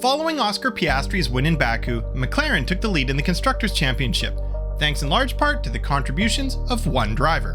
Following Oscar Piastri's win in Baku, McLaren took the lead in the Constructors' Championship, thanks in large part to the contributions of one driver,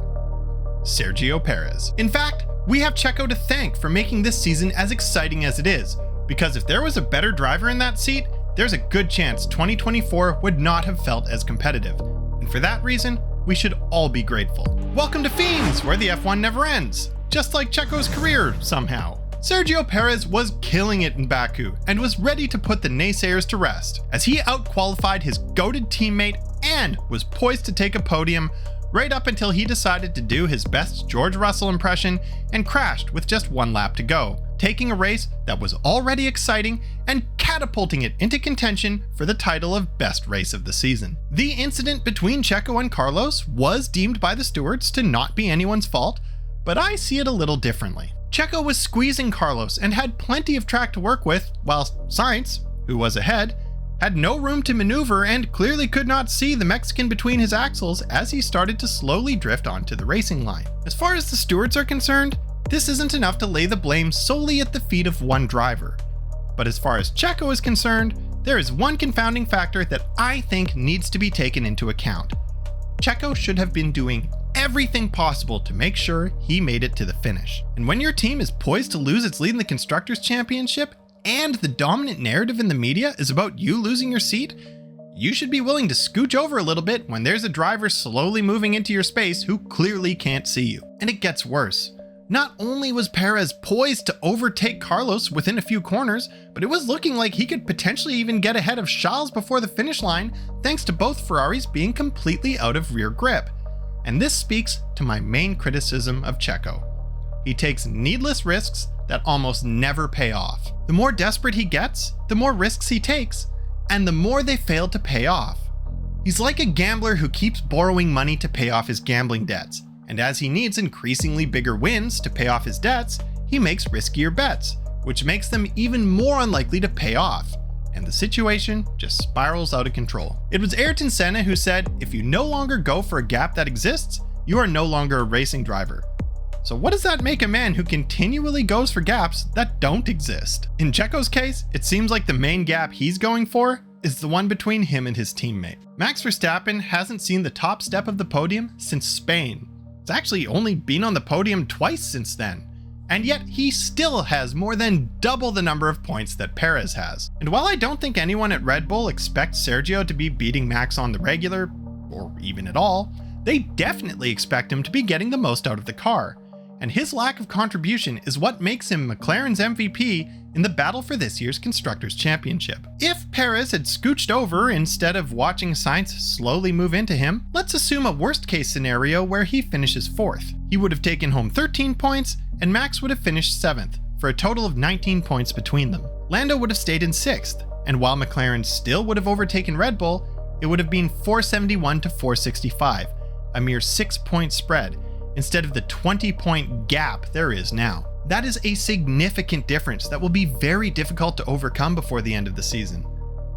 Sergio Perez. In fact, we have Checo to thank for making this season as exciting as it is, because if there was a better driver in that seat, there's a good chance 2024 would not have felt as competitive. And for that reason, we should all be grateful. Welcome to Fiends, where the F1 never ends, just like Checo's career somehow. Sergio Perez was killing it in Baku and was ready to put the naysayers to rest, as he outqualified his goated teammate and was poised to take a podium right up until he decided to do his best George Russell impression and crashed with just one lap to go, taking a race that was already exciting and catapulting it into contention for the title of best race of the season. The incident between Checo and Carlos was deemed by the stewards to not be anyone's fault, but I see it a little differently. Checo was squeezing Carlos and had plenty of track to work with, while Sainz, who was ahead, had no room to maneuver and clearly could not see the Mexican between his axles as he started to slowly drift onto the racing line. As far as the stewards are concerned, this isn't enough to lay the blame solely at the feet of one driver. But as far as Checo is concerned, there is one confounding factor that I think needs to be taken into account. Checo should have been doing everything possible to make sure he made it to the finish. And when your team is poised to lose its lead in the Constructors' Championship, and the dominant narrative in the media is about you losing your seat, you should be willing to scooch over a little bit when there's a driver slowly moving into your space who clearly can't see you. And it gets worse. Not only was Perez poised to overtake Carlos within a few corners, but it was looking like he could potentially even get ahead of Charles before the finish line, thanks to both Ferraris being completely out of rear grip. And this speaks to my main criticism of Checo. He takes needless risks that almost never pay off. The more desperate he gets, the more risks he takes, and the more they fail to pay off. He's like a gambler who keeps borrowing money to pay off his gambling debts, and as he needs increasingly bigger wins to pay off his debts, he makes riskier bets, which makes them even more unlikely to pay off, and the situation just spirals out of control. It was Ayrton Senna who said, if you no longer go for a gap that exists, you are no longer a racing driver. So what does that make a man who continually goes for gaps that don't exist? In Checo's case, it seems like the main gap he's going for is the one between him and his teammate. Max Verstappen hasn't seen the top step of the podium since Spain. It's actually only been on the podium twice since then. And yet he still has more than double the number of points that Perez has. And while I don't think anyone at Red Bull expects Sergio to be beating Max on the regular, or even at all, they definitely expect him to be getting the most out of the car. And his lack of contribution is what makes him McLaren's MVP in the battle for this year's Constructors' Championship. If Perez had scooched over instead of watching Sainz slowly move into him, let's assume a worst-case scenario where he finishes 4th. He would have taken home 13 points, and Max would have finished 7th, for a total of 19 points between them. Lando would have stayed in 6th, and while McLaren still would have overtaken Red Bull, it would have been 471 to 465, a mere 6-point spread, instead of the 20-point gap there is now. That is a significant difference that will be very difficult to overcome before the end of the season.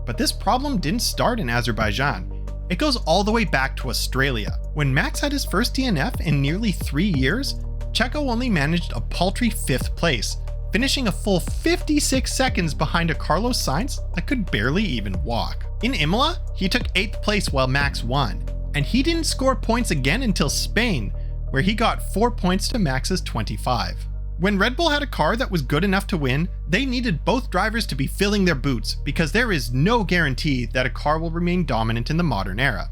But this problem didn't start in Azerbaijan. It goes all the way back to Australia. When Max had his first DNF in nearly 3 years, Checo only managed a paltry 5th place, finishing a full 56 seconds behind a Carlos Sainz that could barely even walk. In Imola, he took 8th place while Max won, and he didn't score points again until Spain, where he got 4 points to Max's 25. When Red Bull had a car that was good enough to win, they needed both drivers to be filling their boots because there is no guarantee that a car will remain dominant in the modern era,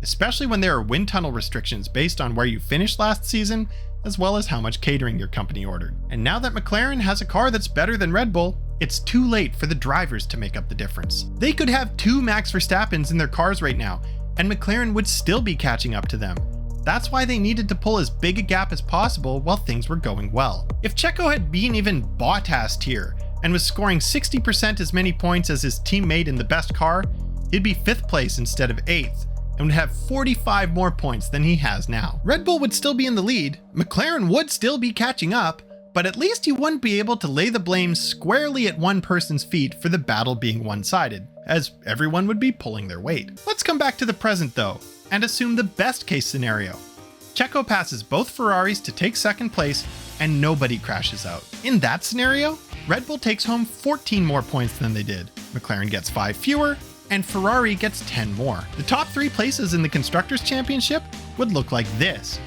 especially when there are wind tunnel restrictions based on where you finished last season, as well as how much catering your company ordered. And now that McLaren has a car that's better than Red Bull, it's too late for the drivers to make up the difference. They could have 2 Max Verstappens in their cars right now, and McLaren would still be catching up to them. That's why they needed to pull as big a gap as possible while things were going well. If Checo had been even Bottas tier and was scoring 60% as many points as his teammate in the best car, he'd be 5th place instead of 8th and would have 45 more points than he has now. Red Bull would still be in the lead, McLaren would still be catching up, but at least you wouldn't be able to lay the blame squarely at one person's feet for the battle being one-sided, as everyone would be pulling their weight. Let's come back to the present though, and assume the best case scenario. Checo passes both Ferraris to take 2nd place and nobody crashes out. In that scenario, Red Bull takes home 14 more points than they did. McLaren gets 5 fewer, and Ferrari gets 10 more. The top 3 places in the Constructors' Championship would look like this,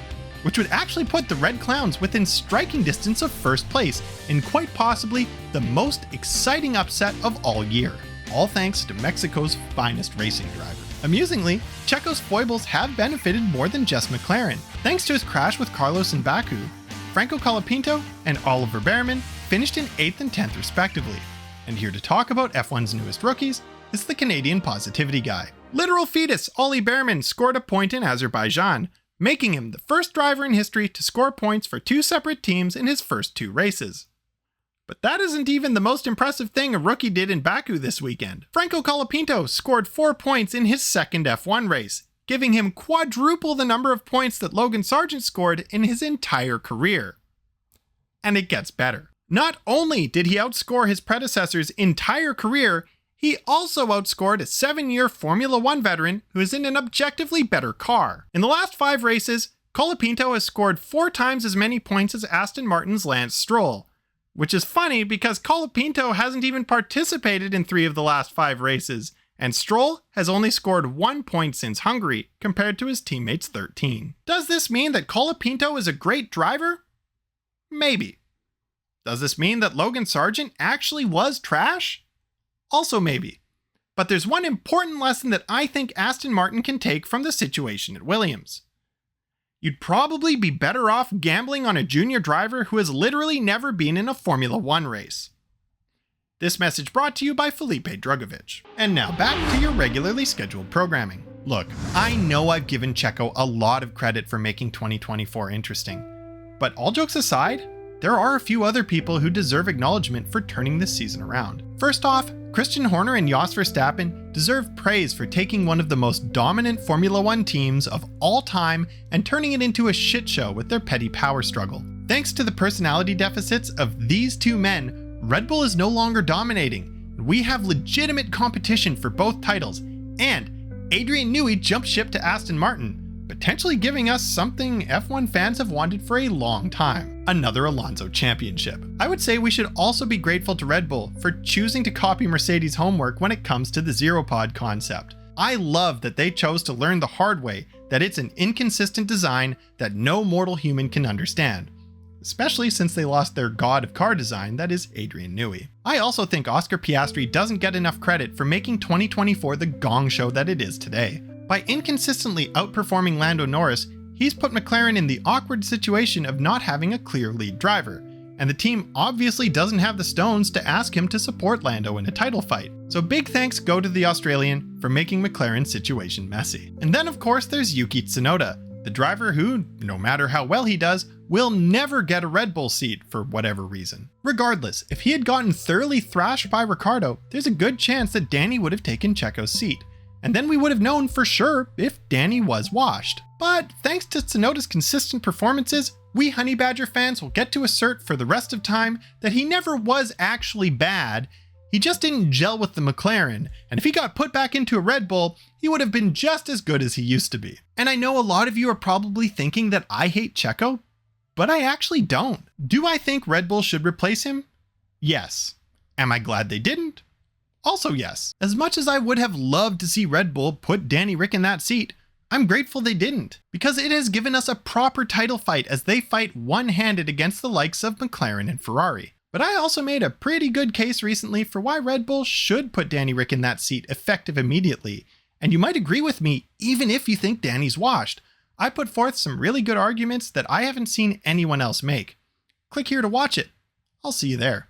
which would actually put the Red Clowns within striking distance of first place in quite possibly the most exciting upset of all year, all thanks to Mexico's finest racing driver. Amusingly, Checo's foibles have benefited more than just McLaren. Thanks to his crash with Carlos in Baku, Franco Colapinto and Oliver Behrman finished in 8th and 10th respectively. And here to talk about F1's newest rookies is the Canadian positivity guy. Literal fetus Ollie Behrman scored a point in Azerbaijan, making him the first driver in history to score points for 2 separate teams in his first 2 races. But that isn't even the most impressive thing a rookie did in Baku this weekend. Franco Colapinto scored 4 points in his second F1 race, giving him quadruple the number of points that Logan Sargeant scored in his entire career. And it gets better. Not only did he outscore his predecessor's entire career, he also outscored a 7-year Formula 1 veteran who is in an objectively better car. In the last 5 races, Colapinto has scored 4 times as many points as Aston Martin's Lance Stroll, which is funny because Colapinto hasn't even participated in 3 of the last 5 races, and Stroll has only scored 1 point since Hungary, compared to his teammates' 13. Does this mean that Colapinto is a great driver? Maybe. Does this mean that Logan Sargeant actually was trash? Also maybe. But there's one important lesson that I think Aston Martin can take from the situation at Williams. You'd probably be better off gambling on a junior driver who has literally never been in a Formula 1 race. This message brought to you by Felipe Drugovich. And now back to your regularly scheduled programming. Look, I know I've given Checo a lot of credit for making 2024 interesting, but all jokes aside, there are a few other people who deserve acknowledgement for turning this season around. First off, Christian Horner and Jos Verstappen deserve praise for taking one of the most dominant Formula 1 teams of all time and turning it into a shit show with their petty power struggle. Thanks to the personality deficits of these 2 men, Red Bull is no longer dominating. We have legitimate competition for both titles, and Adrian Newey jumped ship to Aston Martin, potentially giving us something F1 fans have wanted for a long time: another Alonso championship. I would say we should also be grateful to Red Bull for choosing to copy Mercedes' homework when it comes to the zero pod concept. I love that they chose to learn the hard way that it's an inconsistent design that no mortal human can understand, especially since they lost their god of car design, that is Adrian Newey. I also think Oscar Piastri doesn't get enough credit for making 2024 the gong show that it is today. By inconsistently outperforming Lando Norris, he's put McLaren in the awkward situation of not having a clear lead driver, and the team obviously doesn't have the stones to ask him to support Lando in a title fight. So big thanks go to the Australian for making McLaren's situation messy. And then of course there's Yuki Tsunoda, the driver who, no matter how well he does, will never get a Red Bull seat for whatever reason. Regardless, if he had gotten thoroughly thrashed by Ricciardo, there's a good chance that Danny would have taken Checo's seat. And then we would have known for sure if Danny was washed. But thanks to Tsunoda's consistent performances, we Honey Badger fans will get to assert for the rest of time that he never was actually bad, he just didn't gel with the McLaren, and if he got put back into a Red Bull, he would have been just as good as he used to be. And I know a lot of you are probably thinking that I hate Checo, but I actually don't. Do I think Red Bull should replace him? Yes. Am I glad they didn't? Also yes. As much as I would have loved to see Red Bull put Danny Rick in that seat, I'm grateful they didn't, because it has given us a proper title fight as they fight one-handed against the likes of McLaren and Ferrari. But I also made a pretty good case recently for why Red Bull should put Danny Rick in that seat effective immediately, and you might agree with me even if you think Danny's washed. I put forth some really good arguments that I haven't seen anyone else make. Click here to watch it. I'll see you there.